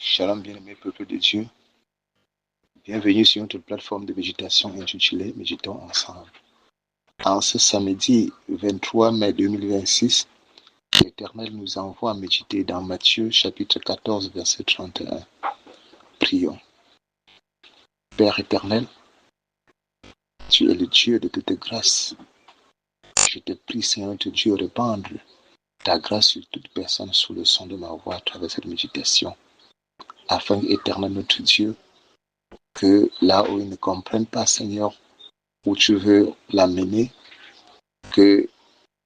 Shalom, bien-aimé peuple de Dieu. Bienvenue sur notre plateforme de méditation intitulée Méditons ensemble. En ce samedi 23 mai 2026, l'Éternel nous envoie à méditer dans Matthieu chapitre 14, verset 31. Prions. Père éternel, tu es le Dieu de toute grâce. Je te prie, Seigneur notre Dieu, répandre ta grâce sur toute personne sous le son de ma voix à travers cette méditation, afin, éternel notre Dieu, que là où ils ne comprennent pas, Seigneur, où tu veux l'amener, que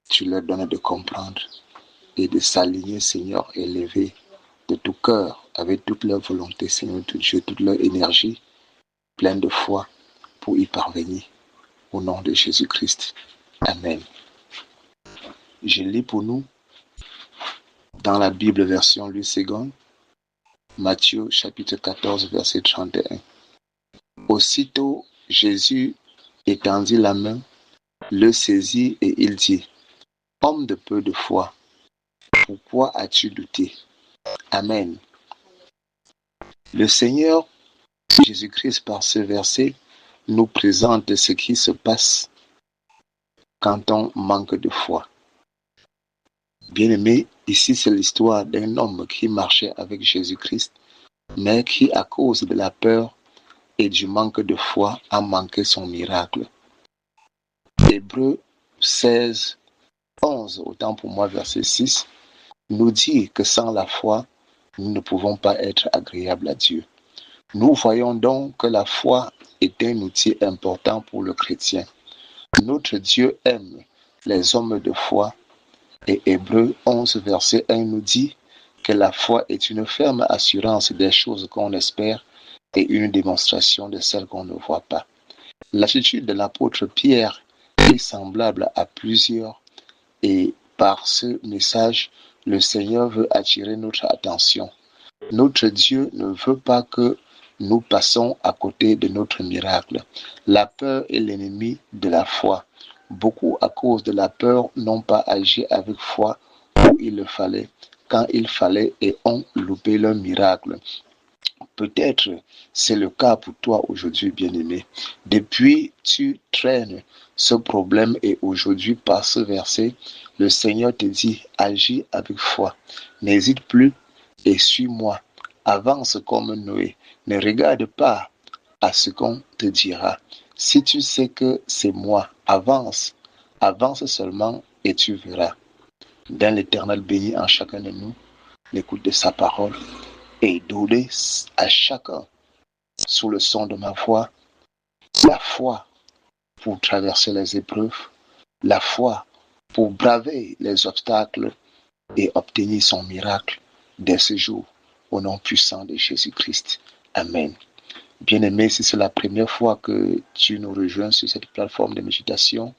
tu leur donnes de comprendre et de s'aligner, Seigneur, élevé de tout cœur, avec toute leur volonté, Seigneur de Dieu, toute leur énergie, pleine de foi, pour y parvenir. Au nom de Jésus-Christ. Amen. Je lis pour nous dans la Bible version Louis II, Matthieu chapitre 14, verset 31. Aussitôt, Jésus étendit la main, le saisit et il dit: Homme de peu de foi, pourquoi as-tu douté? Amen. Le Seigneur Jésus-Christ, par ce verset, nous présente ce qui se passe quand on manque de foi. Bien-aimé, ici c'est l'histoire d'un homme qui marchait avec Jésus-Christ, mais qui, à cause de la peur et du manque de foi, a manqué son miracle. Hébreux 16, 11, autant pour moi, verset 6, nous dit que sans la foi, nous ne pouvons pas être agréables à Dieu. Nous voyons donc que la foi est un outil important pour le chrétien. Notre Dieu aime les hommes de foi et Hébreux 11, verset 1 nous dit que la foi est une ferme assurance des choses qu'on espère et une démonstration de celles qu'on ne voit pas. L'attitude de l'apôtre Pierre est semblable à plusieurs et par ce message, le Seigneur veut attirer notre attention. Notre Dieu ne veut pas que nous passons à côté de notre miracle. La peur est l'ennemi de la foi. Beaucoup, à cause de la peur, n'ont pas agi avec foi où il le fallait, quand il fallait, et ont loupé leur miracle. Peut-être c'est le cas pour toi aujourd'hui, bien-aimé. Depuis, tu traînes ce problème et aujourd'hui, par ce verset, le Seigneur te dit: agis avec foi. N'hésite plus et suis-moi. Avance comme Noé. Ne regarde pas à ce qu'on te dira. Si tu sais que c'est moi, avance. Avance seulement et tu verras. Dans l'Éternel béni en chacun de nous l'écoute de sa parole et donner à chacun, sous le son de ma voix, la foi pour traverser les épreuves, la foi pour braver les obstacles et obtenir son miracle dès ce jour, au nom puissant de Jésus-Christ. Amen. Bien-aimé, si c'est la première fois que tu nous rejoins sur cette plateforme de méditation,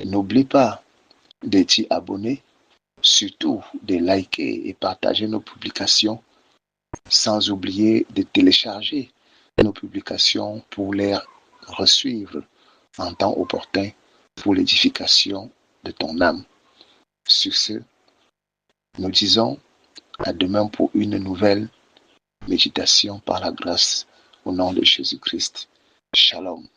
n'oublie pas de t'y abonner, surtout de liker et partager nos publications, sans oublier de télécharger nos publications pour les resuivre en temps opportun pour l'édification de ton âme. Sur ce, nous disons à demain pour une nouvelle méditation par la grâce au nom de Jésus-Christ. Shalom.